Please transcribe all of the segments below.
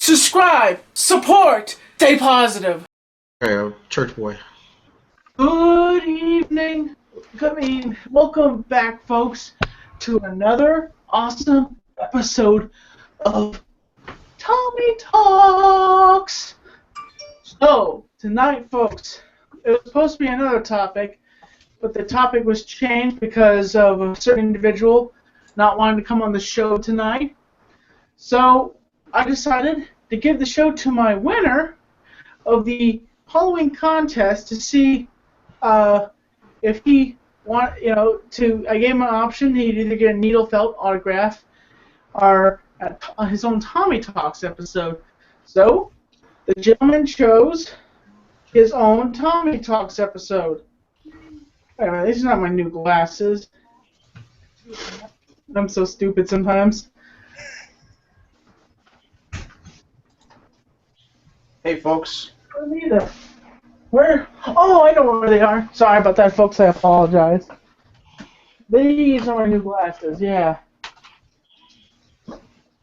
subscribe, support, stay positive. Hey, church boy. Good evening. Welcome back, folks, to another awesome episode of Tommy Talks. So, tonight, folks, it was supposed to be another topic, but the topic was changed because of a certain individual not wanting to come on the show tonight. So, I decided to give the show to my winner of the Halloween contest to see if he I gave him an option. He'd either get a needle felt autograph or his own Tommy Talks episode. So, the gentleman chose his own Tommy Talks episode. Wait a minute, these are not my new glasses. I'm so stupid sometimes. Hey, folks. Where? Oh, I know where they are. Sorry about that, folks. I apologize. These are my new glasses, yeah.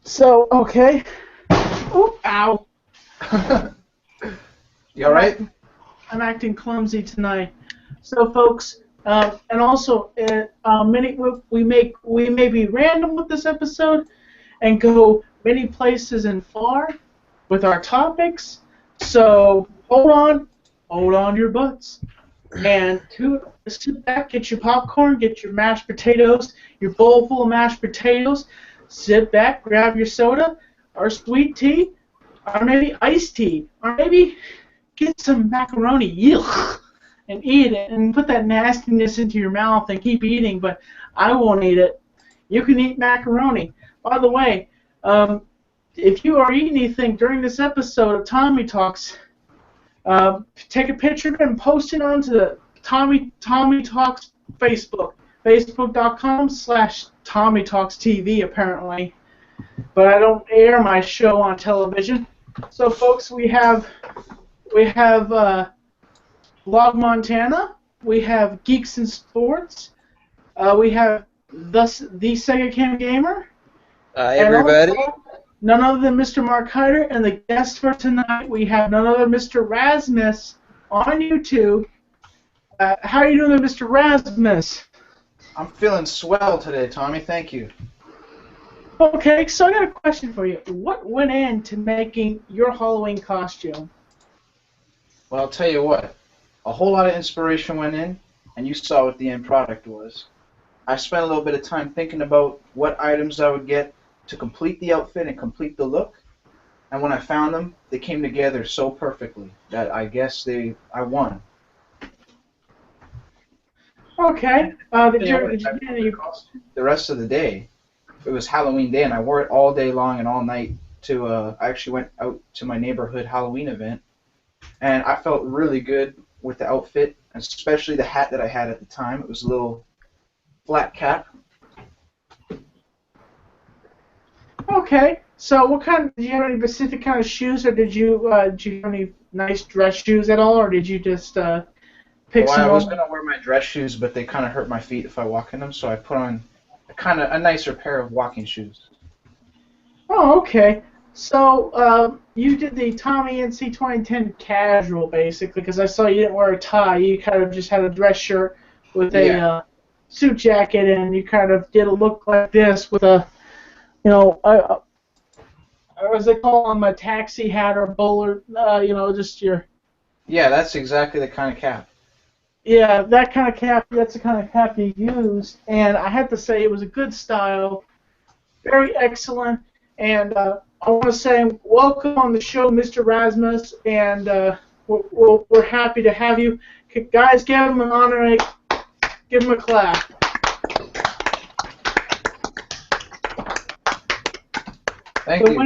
So, okay. Oop, ow. You alright? I'm acting clumsy tonight. So, folks, and also, we may be random with this episode and go many places and far with our topics. So, hold on your butts, and sit back, get your popcorn, get your mashed potatoes, your bowl full of mashed potatoes, sit back, grab your soda, or sweet tea, or maybe iced tea, or maybe get some macaroni, yuck, and eat it, and put that nastiness into your mouth and keep eating, but I won't eat it. You can eat macaroni. By the way, if you are eating anything during this episode of Tommy Talks, take a picture of it and post it onto the Tommy Talks Facebook, facebook.com/TommyTalksTV apparently. But I don't air my show on television. So, folks, we have Vlog Montana, we have Geeks and Sports, we have the Sega Cam Gamer. Hi, everybody. None other than Mr. Mark Hyder, and the guest for tonight, we have none other than Mr. Rasmus on YouTube. How are you doing, Mr. Rasmus? I'm feeling swell today, Tommy. Thank you. Okay, so I got a question for you. What went into making your Halloween costume? Well, I'll tell you what. A whole lot of inspiration went in, and you saw what the end product was. I spent a little bit of time thinking about what items I would get to complete the outfit and complete the look, and when I found them, they came together so perfectly that I guess I won. Okay. The rest of the day, it was Halloween day, and I wore it all day long and all night. I actually went out to my neighborhood Halloween event, and I felt really good with the outfit, especially the hat that I had at the time. It was a little flat cap. Okay, so did you have any specific kind of shoes, or did you have any nice dress shoes at all, or did you just pick some? Well, I was going to wear my dress shoes, but they kind of hurt my feet if I walk in them, so I put on a nicer pair of walking shoes. Oh, okay. So you did the Tommy NC 2010 casual, basically, because I saw you didn't wear a tie. You kind of just had a dress shirt with a suit jacket, and you kind of did a look like this with a as they call them, a taxi hat or bowler, just your... Yeah, that's exactly the kind of cap. Yeah, that kind of cap, that's the kind of cap you used, and I have to say it was a good style, very excellent, and I want to say welcome on the show, Mr. Rasmus, and we're happy to have you. Guys, give him an honor, give him a clap. Thank you.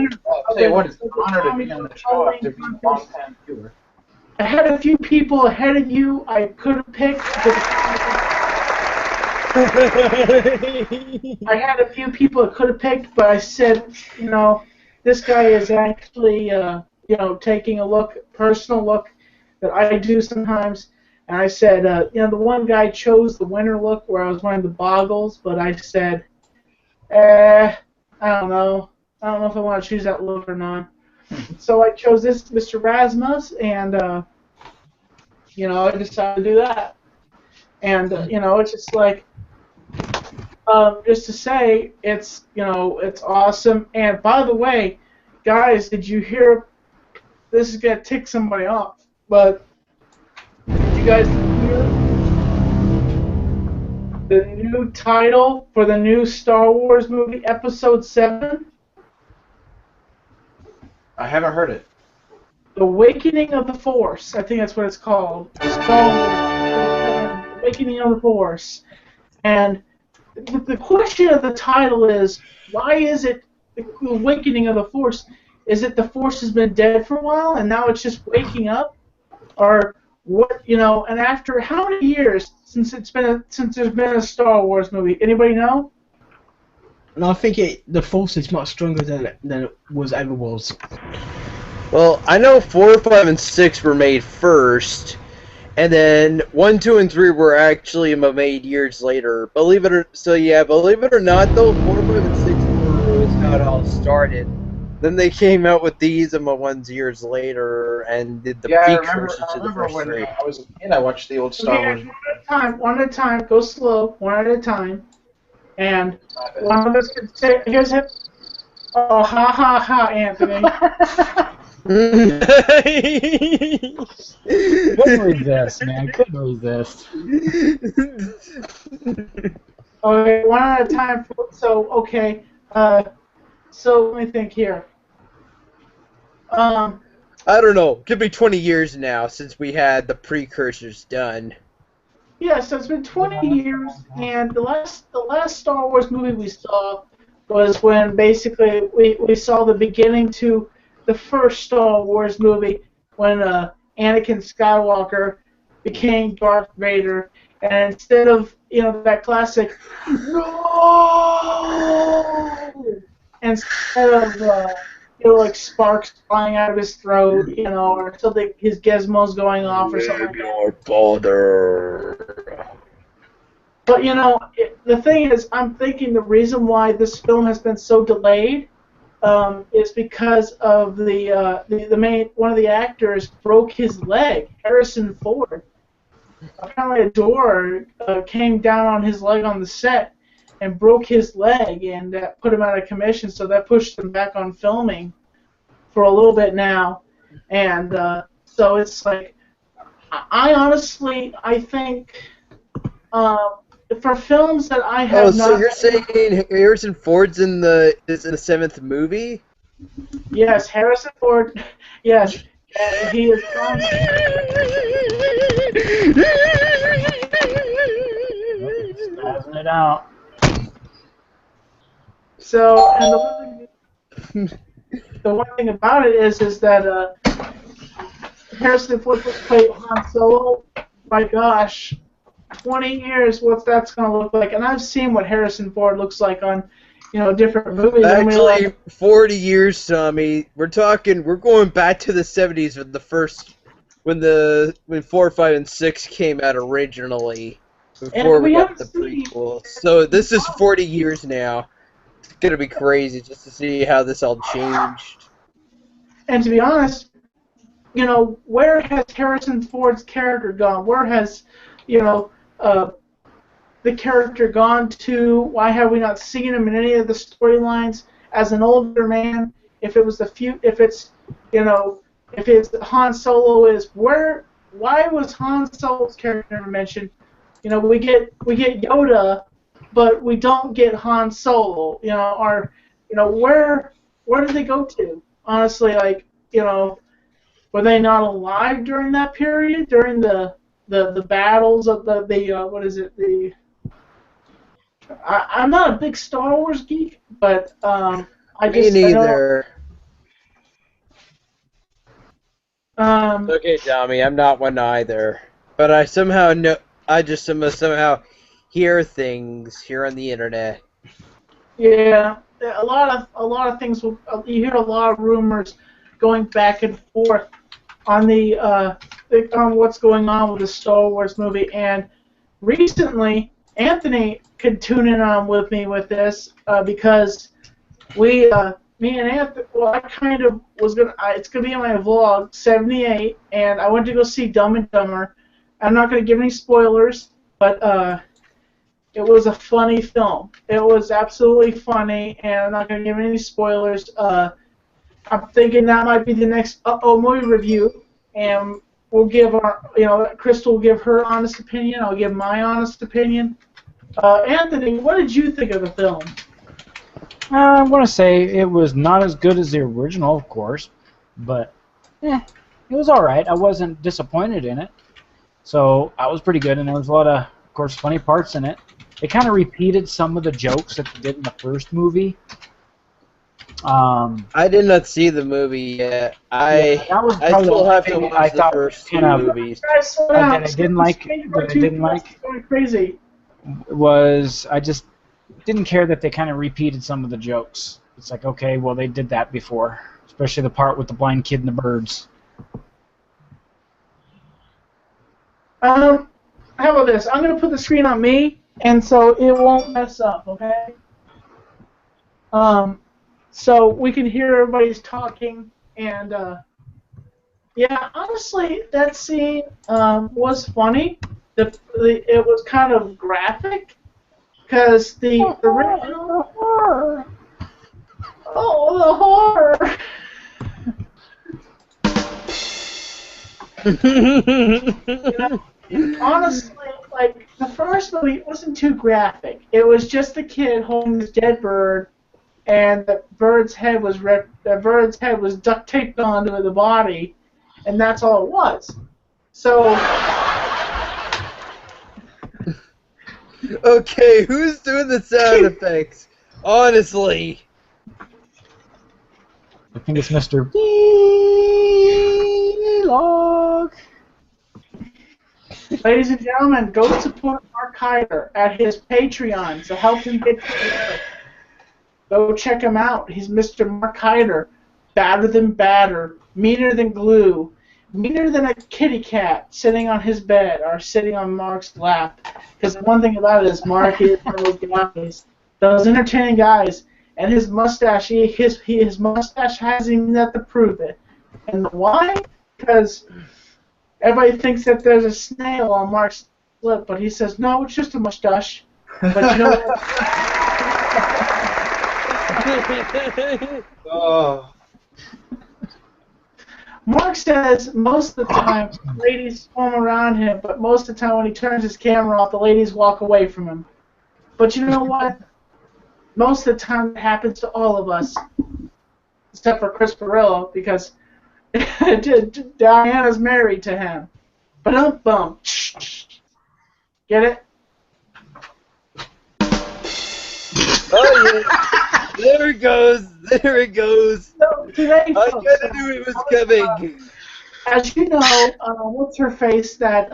I'll tell you what, it's an honor to be on the show after being a long-time viewer. I had a few people ahead of you I could have picked. But I said, this guy is actually, taking a personal look that I do sometimes. And I said, the one guy chose the winter look where I was wearing the goggles, but I said, I don't know. I don't know if I want to choose that look or not. So I chose this Mr. Rasmus, and I decided to do that. And it's just like, just to say, it's awesome. And by the way, guys, did you hear? This is gonna tick somebody off, but did you guys hear the new title for the new Star Wars movie, Episode 7? I haven't heard it. The Awakening of the Force. I think that's what it's called. Star Wars, Awakening of the Force. And the question of the title is, why is it the Awakening of the Force? Is it the Force has been dead for a while and now it's just waking up, or what? And after how many years since there's been a Star Wars movie? Anybody know? No, I think the Force is much stronger than it ever was. Well, I know 4, 5, and 6 were made first, and then 1, 2, and 3 were actually made years later. Believe it or not, though, 4, 5, and 6 was how it all started. Then they came out with these ones years later and did the precursors to the first three. I was a kid, I watched the old Star Wars. One at a time. Go slow. One at a time. And one of us can say, you guys have. Oh, ha ha ha, Anthony. Couldn't resist, man. Couldn't resist. Okay, one at a time. So, okay. So let me think here. I don't know. Could be 20 years now since we had the precursors done. Yeah, so it's been 20 years, and the last Star Wars movie we saw was when basically we saw the beginning to the first Star Wars movie when Anakin Skywalker became Darth Vader, and instead of that classic no, instead of like sparks flying out of his throat, or something, his gizmos going off or something like that. Your father. But the thing is, I'm thinking the reason why this film has been so delayed is because of the main one of the actors broke his leg, Harrison Ford. Apparently, a door came down on his leg on the set and broke his leg, and put him out of commission. So that pushed him back on filming for a little bit now, and so it's like I honestly think. For films that I have not. Oh, so you're saying Harrison Ford's is in the 7th movie? Yes, Harrison Ford. Yes, and he is gone. Spazzing it out. So, and the one thing about it is that Harrison Ford played Han Solo. My gosh. 20 years, what that's going to look like. And I've seen what Harrison Ford looks like on, different movies. Actually, 40 years, Tommy. We're going back to the 70s when 4, 5, and 6 came out originally, before we got the prequel. So this is 40 years now. It's going to be crazy just to see how this all changed. And to be honest, where has Harrison Ford's character gone? Where has, the character gone to? Why have we not seen him in any of the storylines as an older man? If it's Han Solo why was Han Solo's character never mentioned? We get Yoda, but we don't get Han Solo. Where did they go to? Honestly, were they not alive during that period, during the battles of what is it? I'm not a big Star Wars geek, but Me neither. Okay, Tommy, I'm not one either. But I somehow know. I just somehow hear things here on the internet. Yeah, a lot of things. You hear a lot of rumors going back and forth on on what's going on with the Star Wars movie. And recently, Anthony could tune in on with me with this because we me and Anthony, well, I kind of was gonna. It's gonna be in my vlog, 78, and I went to go see Dumb and Dumber. I'm not gonna give any spoilers, but it was a funny film. It was absolutely funny, and I'm not gonna give any spoilers. I'm thinking that might be the next movie review, and we'll give our, Crystal will give her honest opinion. I'll give my honest opinion. Anthony, what did you think of the film? I want to say it was not as good as the original, of course, but it was all right. I wasn't disappointed in it, so I was pretty good, and there was a lot of course, funny parts in it. They kind of repeated some of the jokes that they did in the first movie. I did not see the movie yet. I still have to watch the first two movies. That I didn't like. Going crazy. Was I just didn't care that they kind of repeated some of the jokes. It's like, okay, well, they did that before, especially the part with the blind kid and the birds. How about this? I'm going to put the screen on me, and so it won't mess up, okay? So we can hear everybody's talking, and yeah, honestly, that scene was funny. It was kind of graphic, because the horror. Oh, the horror! Honestly, like, the first movie wasn't too graphic. It was just a kid holding this dead bird, and the bird's head was duct taped onto the body, and that's all it was. So. Okay, who's doing the sound effects? Honestly. I think it's Mr. Log. Ladies and gentlemen, go support Mark Hyder at his Patreon to help him get to. Go check him out. He's Mr. Mark Hyder. Badder than batter, meaner than glue, meaner than a kitty cat sitting on his bed or sitting on Mark's lap. Because the one thing about it is Mark is one of those guys, those entertaining guys, and his mustache, his mustache hasn't even got to prove it. And why? Because everybody thinks that there's a snail on Mark's lip, but he says, no, it's just a mustache. But you know what? Oh. Mark says most of the time ladies swim around him, but most of the time when he turns his camera off, the ladies walk away from him. But you know what? Most of the time it happens to all of us, except for Chris Perillo, because Diana's married to him. Ba-dum-bum. Get it? Oh, yeah. There it goes. There it goes. So today, I folks, kinda knew it was coming. As you know, what's her face? That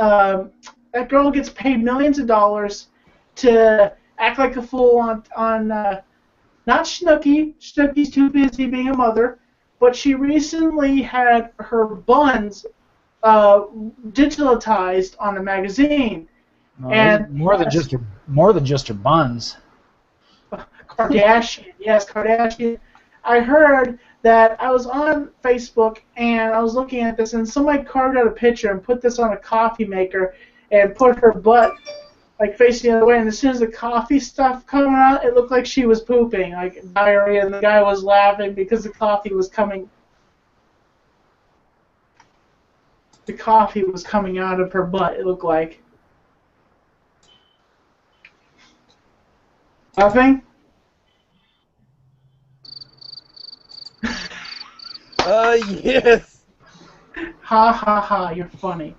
girl gets paid millions of dollars to act like a fool on not Snooki. Snooki's too busy being a mother, but she recently had her buns digitalized on a magazine. And more than just her buns. Kardashian, yes, Kardashian. I heard that I was on Facebook and I was looking at this, and somebody carved out a picture and put this on a coffee maker and put her butt like facing the other way. And as soon as the coffee stuff coming out, it looked like she was pooping, like diarrhea, and the guy was laughing because the coffee was coming. The coffee was coming out of her butt. It looked like. Nothing. Yes. Ha ha ha! You're funny.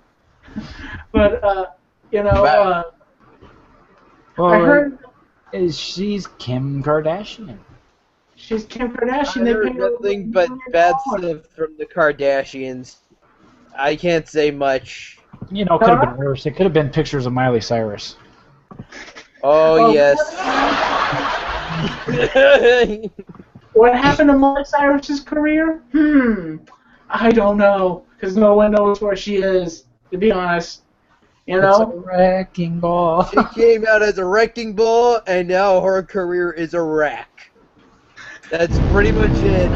But you know, Well, I heard she's Kim Kardashian. she's Kim Kardashian. I They heard paid her nothing but bad stuff from the Kardashians. I can't say much. You know, it could have been worse. It could have been pictures of Miley Cyrus. Oh, yes. What happened to Miley Cyrus's career? I don't know, because no one knows where she is. To be honest, you know. It's a wrecking ball. She came out as a wrecking ball, and now her career is a wreck. That's pretty much it.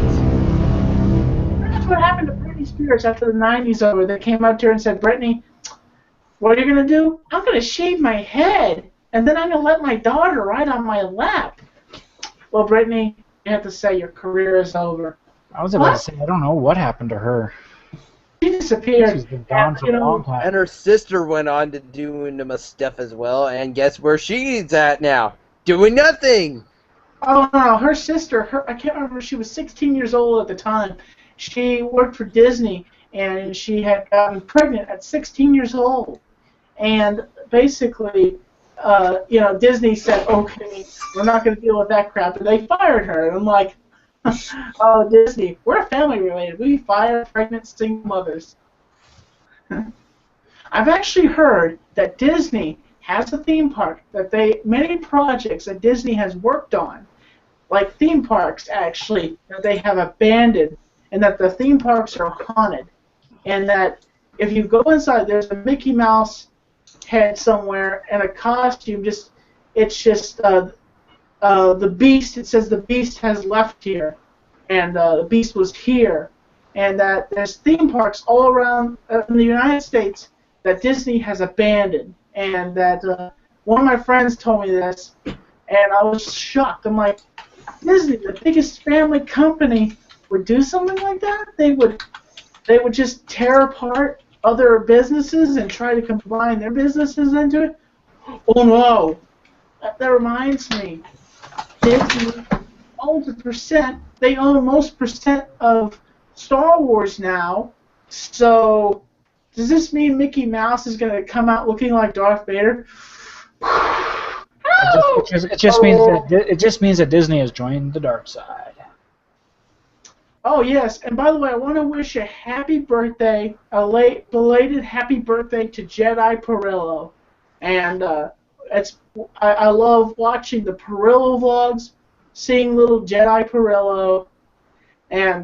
That's what happened to Britney Spears after the 90s over. They came out to her and said, Britney, what are you going to do? I'm going to shave my head, and then I'm going to let my daughter ride on my lap. Well, Britney, you have to say your career is over. I was about to say, I don't know what happened to her. She disappeared. She's been gone for a long time. And her sister went on to doing the stuff as well, and guess where she's at now? Doing nothing! Oh, no, her sister, I can't remember, she was 16 years old at the time. She worked for Disney, and she had gotten pregnant at 16 years old. And basically, Disney said, okay, we're not going to deal with that crap. And they fired her. And I'm like, oh, Disney, we're family related. We fire pregnant single mothers. I've actually heard that Disney has a theme park that many projects that Disney has worked on, like theme parks actually, that they have abandoned, and that the theme parks are haunted. And that if you go inside, there's a Mickey Mouse head somewhere and a costume. It's just the Beast. It says the Beast has left here, and the Beast was here, and that there's theme parks all around in the United States that Disney has abandoned, and that one of my friends told me this, and I was shocked. I'm like, Disney, the biggest family company, would do something like that? They would just tear apart other businesses and try to combine their businesses into it? Oh no! That reminds me. Disney owns they own most percent of Star Wars now. So, does this mean Mickey Mouse is going to come out looking like Darth Vader? It just means that Disney has joined the dark side. Oh yes, and by the way, I want to wish a happy birthday, belated happy birthday to Jedi Perillo, and I love watching the Perillo vlogs, seeing little Jedi Perillo, and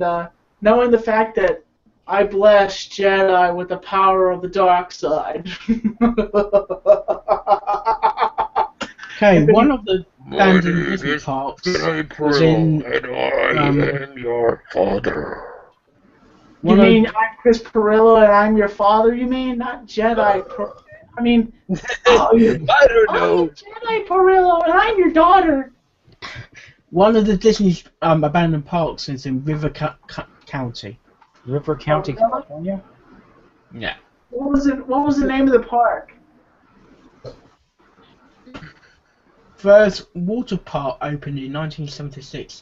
knowing the fact that I bless Jedi with the power of the dark side. Okay, one of the bands in Disney parks was in. am your father. You mean I'm Chris Perillo and I'm your father? You mean not Jedi? I mean, I don't know. Jedi Perillo and I'm your daughter. One of the Disney abandoned parks is in River County. River County, California? Yeah. What was the name of the park? First water park opened in 1976,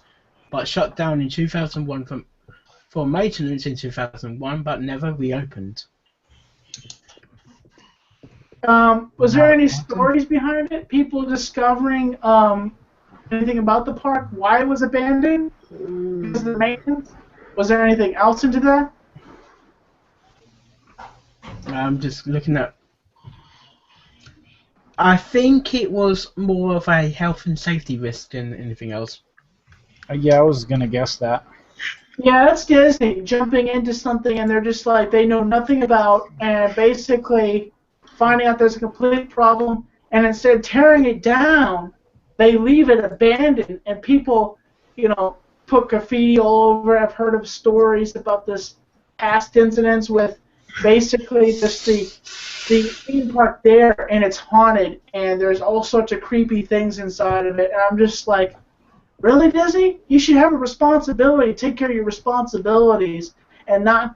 but shut down in 2001 for maintenance in 2001, but never reopened. Was there any stories behind it? People discovering anything about the park? Why it was abandoned? Because of the maintenance? Was there anything else into that? I'm just looking at. I think it was more of a health and safety risk than anything else. Yeah, I was gonna guess that. Yeah, that's Disney jumping into something and they're just like they know nothing about, and basically finding out there's a complete problem, and instead of tearing it down, they leave it abandoned, and people, put graffiti all over. I've heard of stories about this past incidents with basically just the theme park there, and it's haunted, and there's all sorts of creepy things inside of it, and I'm just like, really, Disney? You should have a responsibility. Take care of your responsibilities and not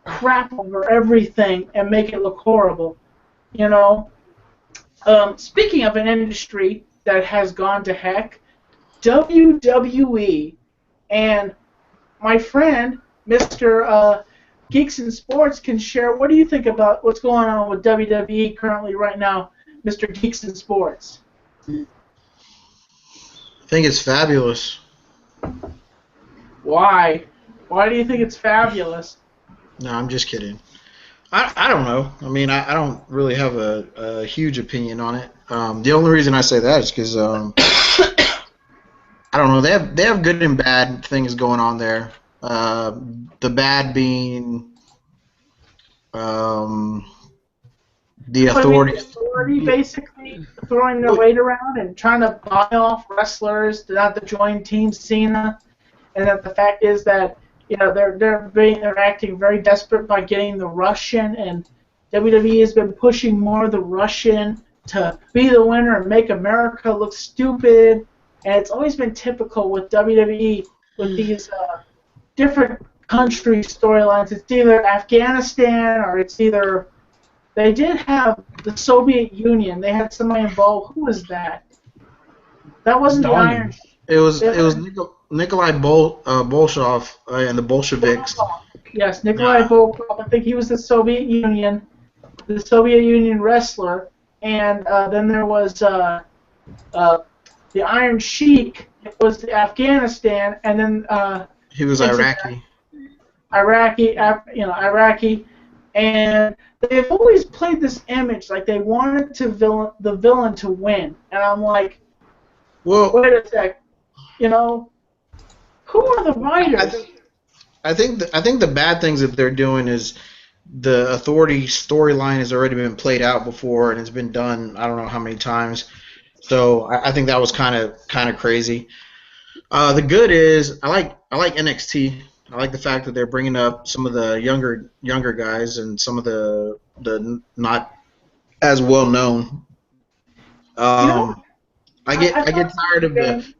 crap over everything and make it look horrible. Speaking of an industry that has gone to heck, WWE, and my friend, Mr. Geeks in Sports, can share. What do you think about what's going on with WWE currently right now, Mr. Geeks in Sports? I think it's fabulous. Why? Why do you think it's fabulous? No, I'm just kidding. I don't know. I mean, I don't really have a huge opinion on it. The only reason I say that is because I don't know. They have good and bad things going on there. The bad being the authority. The authority basically throwing their weight around and trying to buy off wrestlers not to join Team Cena and that the fact is that they're acting very desperate by getting the Russian, and WWE has been pushing more the Russian to be the winner and make America look stupid, and it's always been typical with WWE with these different country storylines. It's either Afghanistan or it's either they did have the Soviet Union. They had somebody involved. Who was that? That wasn't the Iron. It was Nikolai Bolshov and the Bolsheviks. Yes, Nikolai Volkov. I think he was the Soviet Union wrestler, and then there was the Iron Sheik. It was Afghanistan, and then he was Iraqi. Iraqi, and they've always played this image like they wanted the villain to win, and I'm like, well, wait a sec, who are the writers? I think the bad things that they're doing is the Authority storyline has already been played out before and it's been done I don't know how many times, so I think that was kind of crazy. The good is I like NXT. I like the fact that they're bringing up some of the younger guys and some of the not as well known. I get tired of the.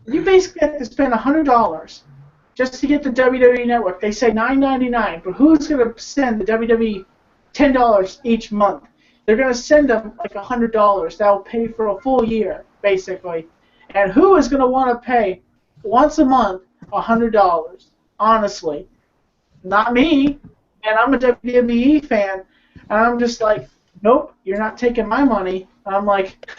You basically have to spend $100 just to get the WWE Network. They say $9.99, but who's going to send the WWE $10 each month? They're going to send them like $100. That will pay for a full year, basically. And who is going to want to pay once a month $100? Honestly, not me. And I'm a WWE fan, and I'm just like, nope, you're not taking my money. And I'm like,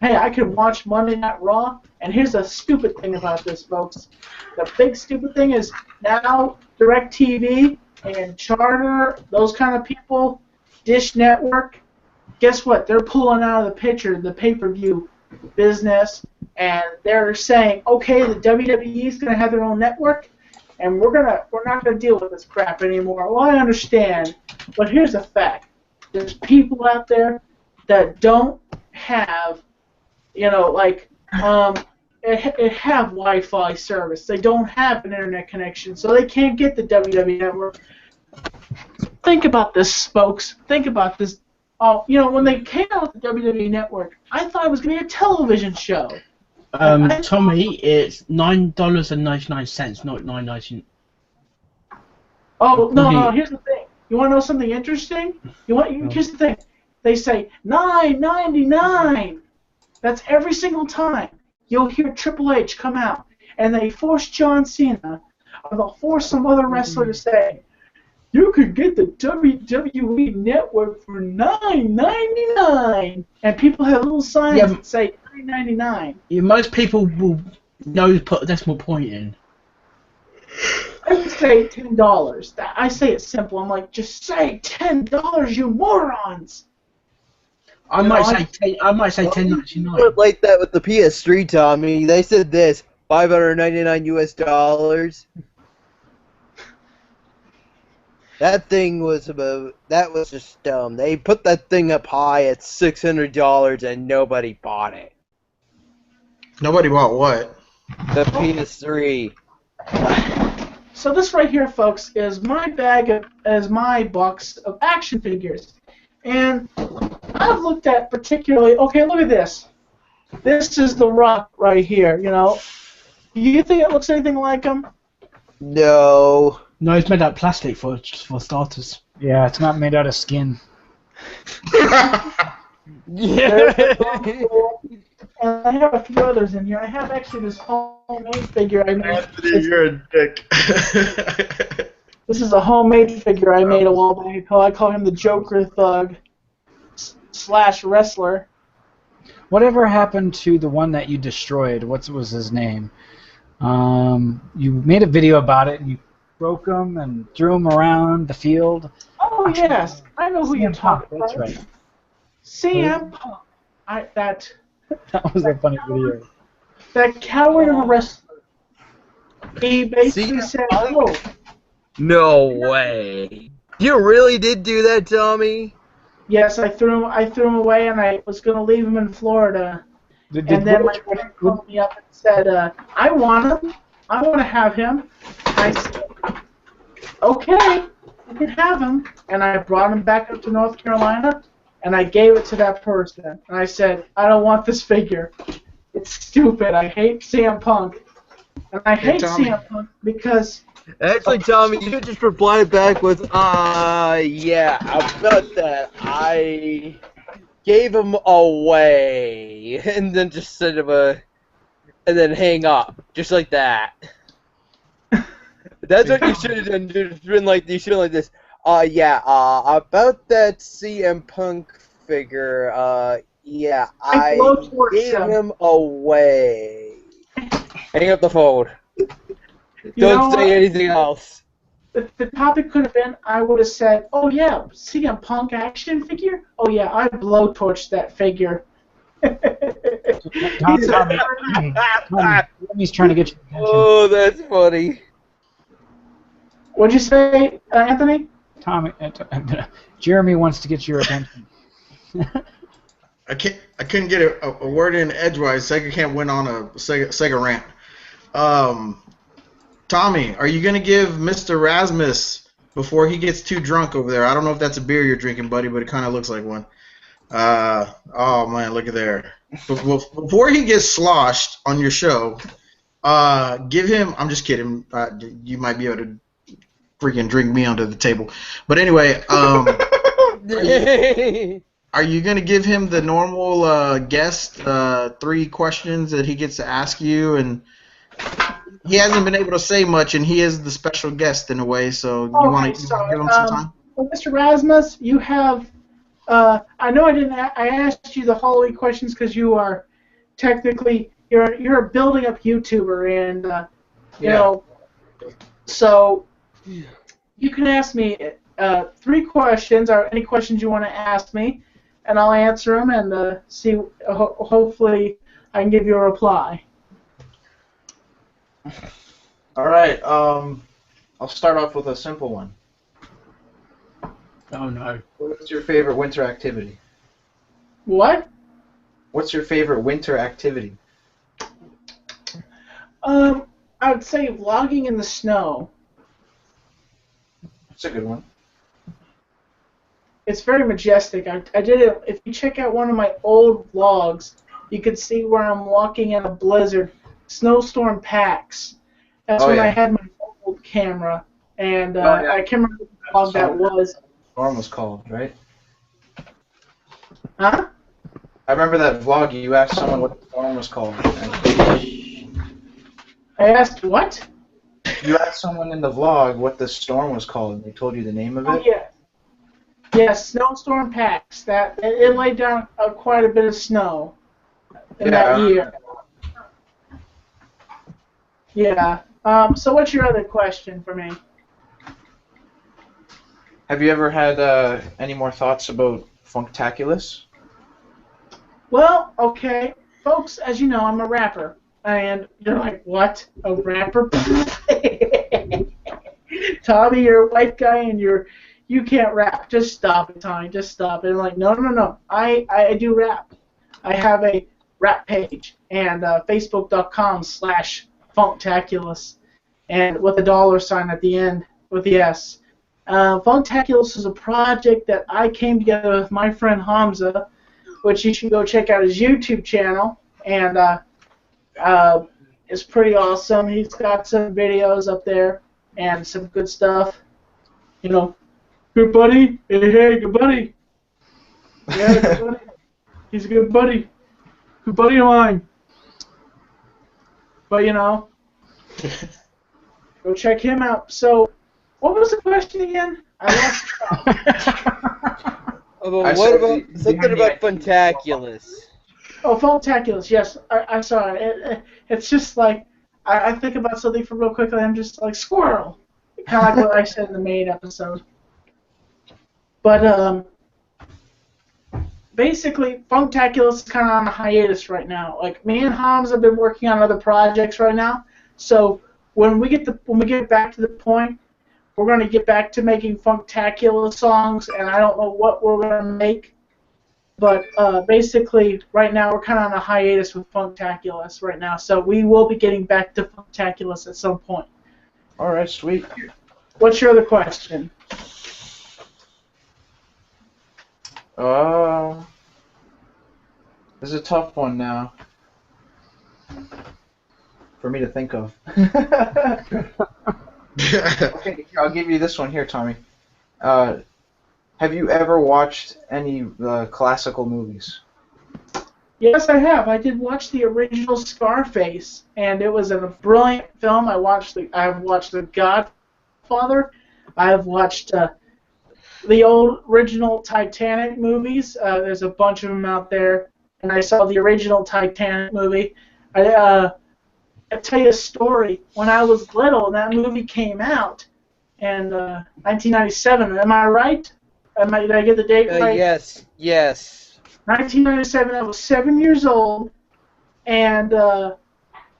hey, I can watch Monday Night Raw. And here's the stupid thing about this, folks. The big stupid thing is now DirecTV and Charter, those kind of people, Dish Network, guess what? They're pulling out of the picture the pay-per-view business, and they're saying, okay, the WWE is going to have their own network, and we're not going to deal with this crap anymore. Well, I understand, but here's the fact. There's people out there that don't have, have Wi-Fi service. They don't have an internet connection, so they can't get the WWE Network. Think about this, folks. Think about this. Oh, when they came out with the WWE Network, I thought it was going to be a television show. Tommy, it's $9.99, not $9.99. Oh no! Here's the thing. You want to know something interesting? Here's the thing. They say $9.99. That's every single time you'll hear Triple H come out, and they force John Cena, or they'll force some other wrestler to say, you could get the WWE Network for $9.99, and people have little signs that say $9.99. Yeah, most people will know to put a decimal point in. I would say $10. I say it simple. I'm like, just say $10, you morons. I might say $10.99. Like that with the PS3, Tommy. They said this $599 US. That thing was that was just dumb. They put that thing up high at $600 and nobody bought it. Nobody bought what? The PS3. So this right here, folks, is my box of action figures. And I've looked at particularly, okay, look at this. This is The Rock right here, Do you think it looks anything like him? No. No, it's made out of plastic for starters. Yeah, it's not made out of skin. Yeah. And I have a few others in here. I have actually this homemade figure I made. Anthony, you're a dick. This is a homemade figure I made a while back. I call him the Joker Thug / wrestler. Whatever happened to the one that you destroyed? What was his name? You made a video about it, and you broke him and threw him around the field. Oh, yes. I know who you're talking about. That's right. CM Punk. That was a funny video. That coward of a wrestler. He basically said, oh. No way. You really did do that, Tommy? Yes, I threw him away, and I was going to leave him in Florida. And then my friend called me up and said, I want him. I want to have him. I said, okay, you can have him. And I brought him back up to North Carolina, and I gave it to that person. And I said, I don't want this figure. It's stupid. I hate CM Punk. And I hate CM Punk because... Actually, Tommy, you just replied back with, yeah, about that. I gave him away. And then just send him and then hang up. Just like that. That's what you should have done. Just been like, you should have like this. Yeah, about that CM Punk figure, yeah, I gave him away. Hang up the phone. Don't say anything else. The topic could have been, I would have said, oh yeah, CM Punk action figure? Oh yeah, I blowtorched that figure. Tommy's trying to get your attention. Oh, that's funny. What'd you say, Anthony? Tommy, Jeremy wants to get your attention. I couldn't get a word in edgewise. Sega can't win on a Sega rant. Tommy, are you gonna give Mr. Rasmus before he gets too drunk over there? I don't know if that's a beer you're drinking, buddy, but it kind of looks like one. Oh man, look at there. Before he gets sloshed on your show, give him. I'm just kidding. You might be able to freaking drink me under the table. But anyway, are you gonna give him the normal guest 3 questions that he gets to ask you? And he hasn't been able to say much, and he is the special guest in a way. So you want to give him some time? Well, Mr. Rasmus, you have. I know I didn't. I asked you the Halloween questions because you are technically you're a building up YouTuber, and you know. So you can ask me 3 questions, or any questions you want to ask me, and I'll answer them and see. Hopefully, I can give you a reply. All right. I'll start off with a simple one. Oh no. What's your favorite winter activity? What? What's your favorite winter activity? I would say vlogging in the snow. That's a good one. It's very majestic. I did it. If you check out one of my old vlogs, you can see where I'm walking in a blizzard. Snowstorm packs. That's when I had my old camera, and I can't remember what vlog that was. Storm was called, right? Huh? I remember that vlog. You asked someone what the storm was called. I asked what? You asked someone in the vlog what the storm was called, and they told you the name of it? Oh, yeah. Yeah, snowstorm packs. That it laid down quite a bit of snow in that year. Yeah. So what's your other question for me? Have you ever had any more thoughts about Funktaculous? Well, okay. Folks, as you know, I'm a rapper. And you're like, what? A rapper? Tommy, you're a white guy and you can't rap. Just stop it, Tommy. Just stop it. I'm like, no. I do rap. I have a rap page and Facebook.com/Funktaculous and with a $sign at the end with the S. Funktaculous is a project that I came together with my friend Hamza, which you should go check out his YouTube channel, and it's pretty awesome. He's got some videos up there and some good stuff. You know, good buddy. Hey, good buddy. Yeah, good buddy. He's a good buddy. Good buddy of mine. But, you know, go check him out. So, what was the question again? I lost track. What about something about Funktaculous? Oh, Funktaculous, yes. I'm sorry. It's just like, I think about something for real quickly, I'm just like, squirrel. Kind of like what I said in the main episode. But, basically, Funktaculous is kind of on a hiatus right now. Like, me and Hans have been working on other projects right now, so when we get back to the point, we're going to get back to making Funktaculous songs, and I don't know what we're going to make. But basically, right now we're kind of on a hiatus with Funktaculous right now, so we will be getting back to Funktaculous at some point. All right, sweet. What's your other question? This is a tough one now for me to think of. Okay, I'll give you this one here, Tommy. Have you ever watched any classical movies? Yes, I have. I did watch the original Scarface, and it was a brilliant film. I've watched The Godfather. I have watched the old original Titanic movies. There's a bunch of them out there, and I saw the original Titanic movie. I'll tell you a story. When I was little, that movie came out in 1997. Am I right? Did I get the date right? Yes. 1997. I was 7 years old, and the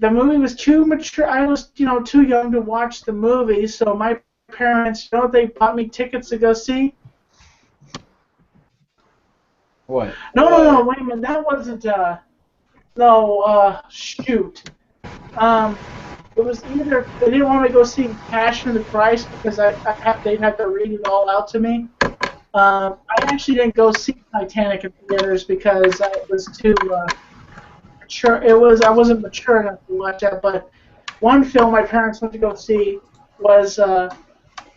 movie was too mature. I was, too young to watch the movie. So my parents, they bought me tickets to go see. What? No. Wait a minute. That wasn't. Shoot. It was either they didn't want me to go see Passion of the Christ because they'd have to read it all out to me. I actually didn't go see Titanic in theaters because I was too mature. I wasn't mature enough to watch that. But one film my parents went to go see was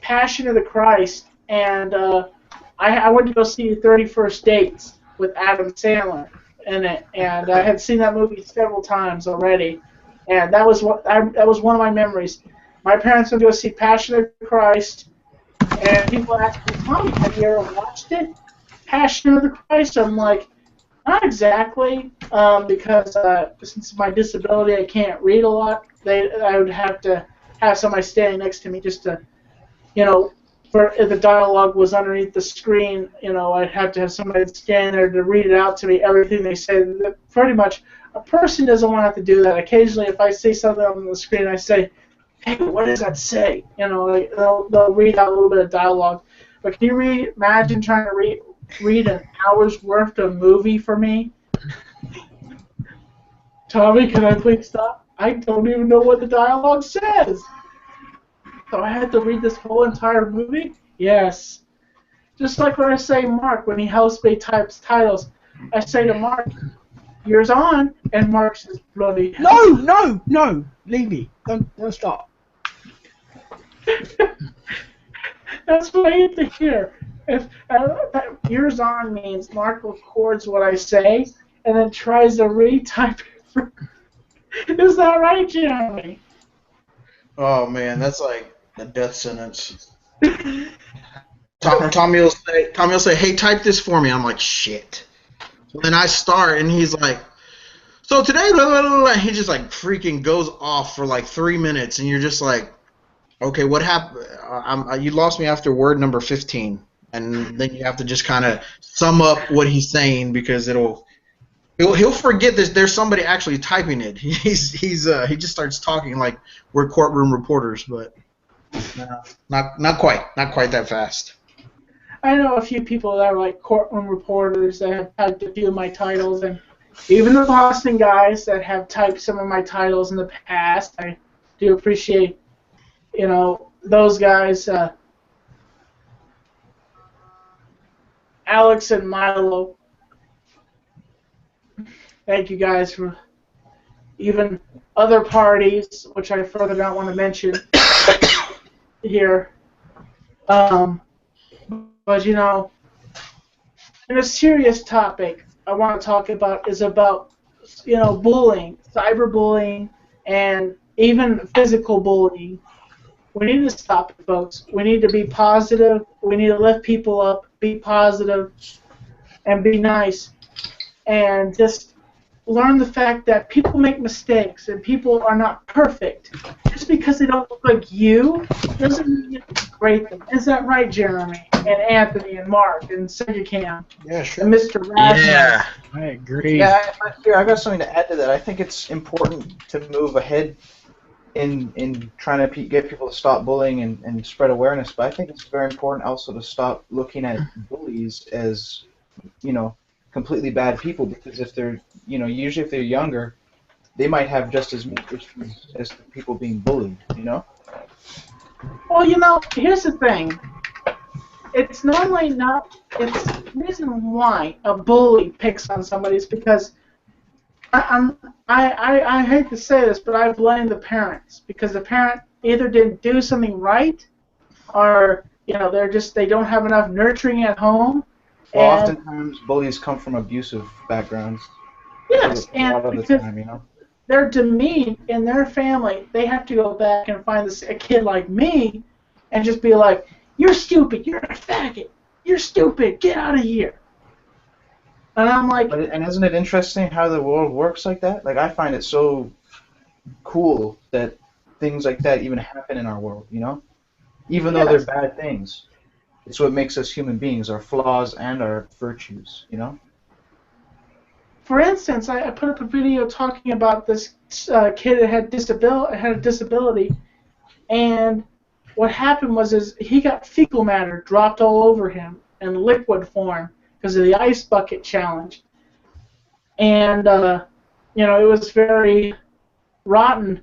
Passion of the Christ, and I went to go see 31st Dates with Adam Sandler in it, and I had seen that movie several times already, and that was one of my memories. My parents went to go see Passion of the Christ. And people ask me, Tommy, have you ever watched it? Passion of the Christ? I'm like, not exactly, because since of my disability, I can't read a lot. I would have to have somebody standing next to me just to, if the dialogue was underneath the screen, I'd have to have somebody standing there to read it out to me, everything they said. Pretty much, a person doesn't want to have to do that. Occasionally, if I see something on the screen, I say, hey, what does that say? They'll read out a little bit of dialogue. But can you imagine trying to read an hour's worth of movie for me? Tommy, can I please stop? I don't even know what the dialogue says. So I had to read this whole entire movie? Yes. Just like when I say Mark, when he helps me types titles, I say to Mark, yours on, and Mark says, bloody hell. No, leave me. Don't stop. That's what I hate to hear. If yours on means Mark records what I say and then tries to retype it. Is that right, Jeremy? Oh man, that's like a death sentence. Tommy will say, hey, type this for me. I'm like, shit. So then I start, and he's like, so today, blah, blah, blah, blah. He just like freaking goes off for like 3 minutes, and you're just like, okay, what happened? You lost me after word number 15, and then you have to just kind of sum up what he's saying because he'll forget that there's somebody actually typing it. He just starts talking like we're courtroom reporters, but not quite that fast. I know a few people that are like courtroom reporters that have typed a few of my titles, and even the Boston guys that have typed some of my titles in the past. I do appreciate, those guys. Alex and Milo. Thank you guys for even other parties, which I further don't want to mention here. But in a serious topic I want to talk about is about bullying, cyberbullying, and even physical bullying. We need to stop it, folks. We need to be positive. We need to lift people up, be positive, and be nice. And just learn the fact that people make mistakes and people are not perfect. Just because they don't look like you doesn't mean you degrade them. Is that right, Jeremy? And Anthony and Mark and Cam? Yeah, sure. And Mr. Rasmus? Yeah. I agree. Yeah, I got something to add to that. I think it's important to move ahead in trying to get people to stop bullying and spread awareness, but I think it's very important also to stop looking at bullies as, completely bad people, because if they're, usually if they're younger, they might have just as many issues as the people being bullied, Well, here's the thing. It's normally not. It's the reason why a bully picks on somebody is because I hate to say this, but I blame the parents, because the parent either didn't do something right, or they don't have enough nurturing at home. Well, And oftentimes bullies come from abusive backgrounds. yes, A lot of the because time, they're demeaned in their family, they have to go back and find a kid like me and just be like, "You're stupid, you're a faggot, you're stupid, get out of here." And I'm like, And isn't it interesting how the world works like that? Like, I find it so cool that things like that even happen in our world, Even though they're yes. bad things. It's what makes us human beings, our flaws and our virtues, For instance, I put up a video talking about this kid that had a disability, and what happened was he got fecal matter dropped all over him in liquid form because of the ice bucket challenge, and it was very rotten,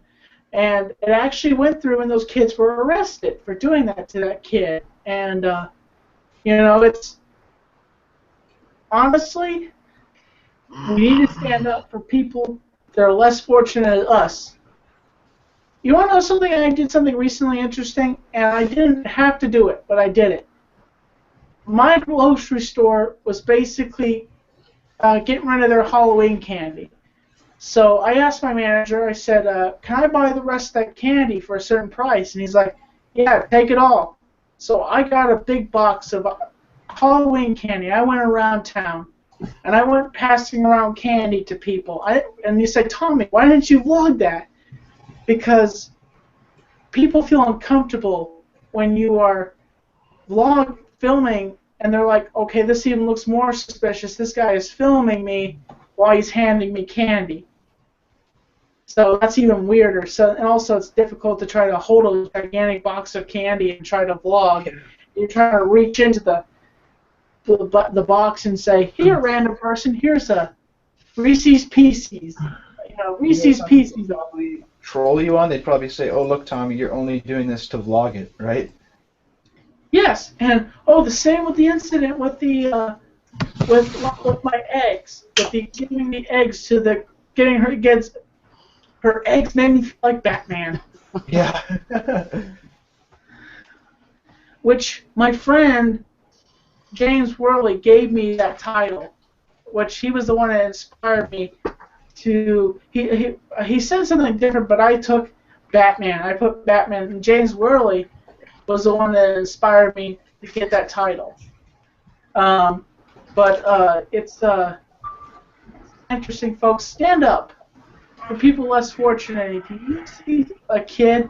and it actually went through, and those kids were arrested for doing that to that kid, and it's honestly. We need to stand up for people that are less fortunate than us. You want to know something? I did something recently interesting, and I didn't have to do it, but I did it. My grocery store was basically getting rid of their Halloween candy. So I asked my manager, I said, can I buy the rest of that candy for a certain price? And he's like, yeah, take it all. So I got a big box of Halloween candy. I went around town. And I went passing around candy to people. And you said, "Tommy, why didn't you vlog that?" Because people feel uncomfortable when you are filming, and they're like, "Okay, this even looks more suspicious. This guy is filming me while he's handing me candy." So that's even weirder. So, and also it's difficult to try to hold a gigantic box of candy and try to vlog. You're trying to reach into the box and say, "Here, random person, here's a Reese's Pieces." Reese's Pieces. Probably troll you on. They'd probably say, "Oh, look, Tommy, you're only doing this to vlog it, right?" Yes, and the same with the incident with the with my eggs, with the giving the eggs to the gets her eggs made me feel like Batman. Yeah. Which my friend James Worley gave me that title, which he was the one that inspired me to. He said something different, but I took Batman. I put Batman, and James Worley was the one that inspired me to get that title. But it's interesting, folks. Stand up for people less fortunate. If you see a kid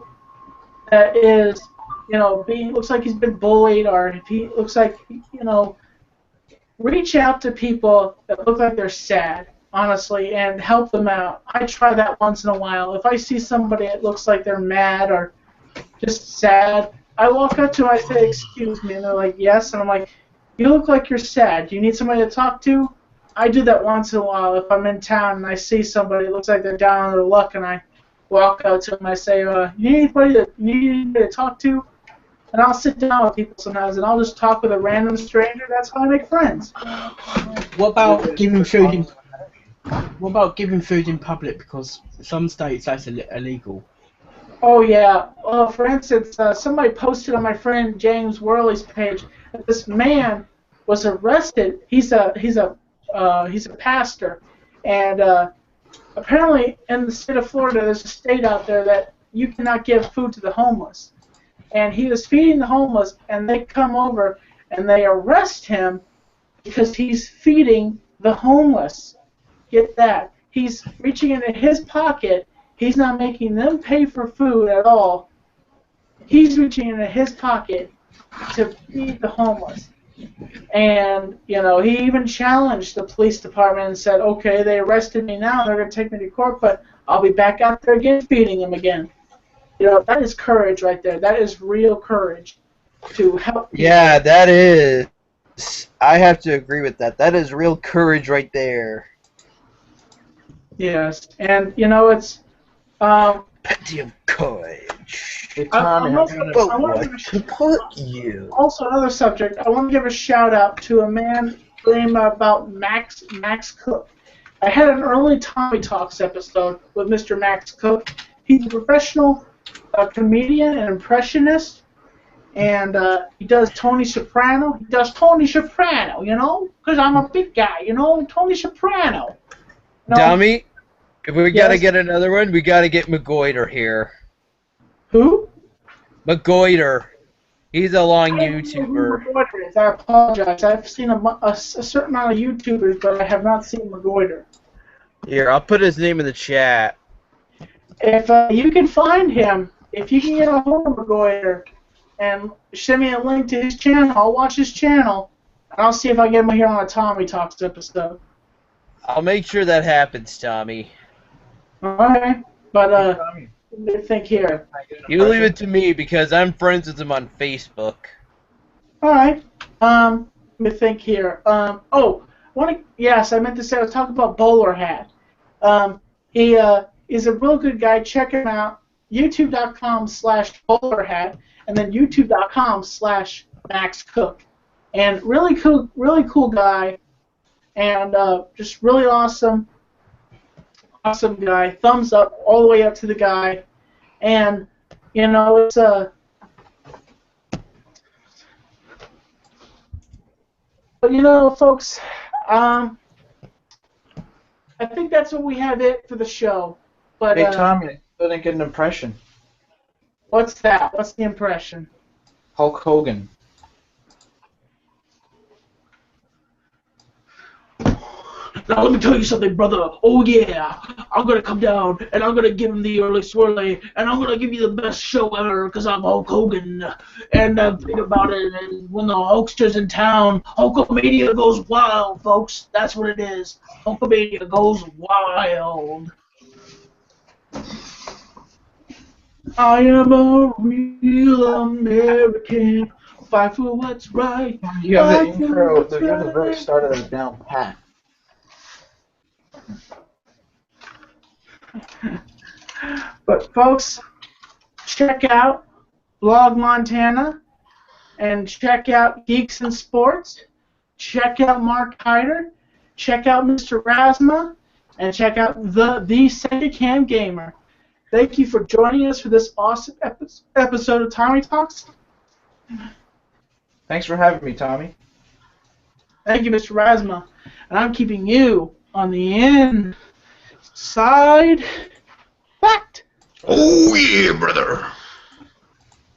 that is looks like he's been bullied, or if he looks like, reach out to people that look like they're sad, honestly, and help them out. I try that once in a while. If I see somebody that looks like they're mad or just sad, I walk up to them, I say, "Excuse me," and they're like, "Yes," and I'm like, "You look like you're sad. Do you need somebody to talk to?" I do that once in a while. If I'm in town and I see somebody that looks like they're down on their luck, and I walk out to them, I say, "You need anybody to talk to?" And I'll sit down with people sometimes, and I'll just talk with a random stranger. That's how I make friends. What about giving food in? What about giving food in public? Because some states that's illegal. Oh yeah. Well, for instance, somebody posted on my friend James Worley's page that this man was arrested. He's a pastor, and apparently in the state of Florida, there's a state out there that you cannot give food to the homeless. And he was feeding the homeless, and they come over and they arrest him because he's feeding the homeless. Get that. He's reaching into his pocket. He's not making them pay for food at all. He's reaching into his pocket to feed the homeless. And, he even challenged the police department and said, "Okay, they arrested me now. They're going to take me to court, but I'll be back out there again feeding them again." That is courage right there. That is real courage to help people. Yeah, that is. I have to agree with that. That is real courage right there. Yes, and you know it's. Um, Plenty of courage. Hey, Tommy, I'm I also, got But I want to what to put you? also another subject. I want to give a shout out to a man named about Max Cook. I had an early Tommy Talks episode with Mr. Max Cook. He's a professional comedian and impressionist, and he does Tony Soprano. He does Tony Soprano, you know, because I'm a big guy, you know, Tony Soprano. You know, Dummy, if we gotta Yes? get another one, we gotta get McGoiter here. Who? McGoiter. He's a long I don't know who YouTuber. McGoiter is. I apologize. I've seen a certain amount of YouTubers, but I have not seen McGoiter. Here, I'll put his name in the chat. If you can find him, if you can get a hold of McGoiter and send me a link to his channel, I'll watch his channel, and I'll see if I can get him here on a Tommy Talks episode. I'll make sure that happens, Tommy. Alright, but Tommy, let me think here. You leave it to me because I'm friends with him on Facebook. Alright, let me think here. Yes, I meant to say, I was talking about Bowler Hat. He is a real good guy. Check him out. YouTube.com/bowlerhat and then YouTube.com/MaxCook. And really cool guy. And just really awesome guy. Thumbs up all the way up to the guy. And, you know, it's but you know, folks, I think that's what we have it for the show. But hey, Tommy, I still didn't get an impression. what's that? What's the impression? Hulk Hogan. Now let me tell you something, brother. Oh yeah, I'm gonna come down and I'm gonna give him the early swirly, and I'm gonna give you the best show ever because I'm Hulk Hogan. And think about it, and when the Hulkster's in town, Hulkamania goes wild, folks. That's what it is. Hulkamania goes wild. I am a real American. Fight for what's right. You have the Fight for intro, what's you have the very right. start of it down pat. But folks, check out Blog Montana and check out Geeks and Sports. Check out Mark Hyder. Check out Mr. Rasma and check out the Second Cam Gamer. Thank you for joining us for this awesome episode of Tommy Talks. Thanks for having me, Tommy. Thank you, Mr. Rasma. And I'm keeping you on the inside fact. Oh yeah, brother.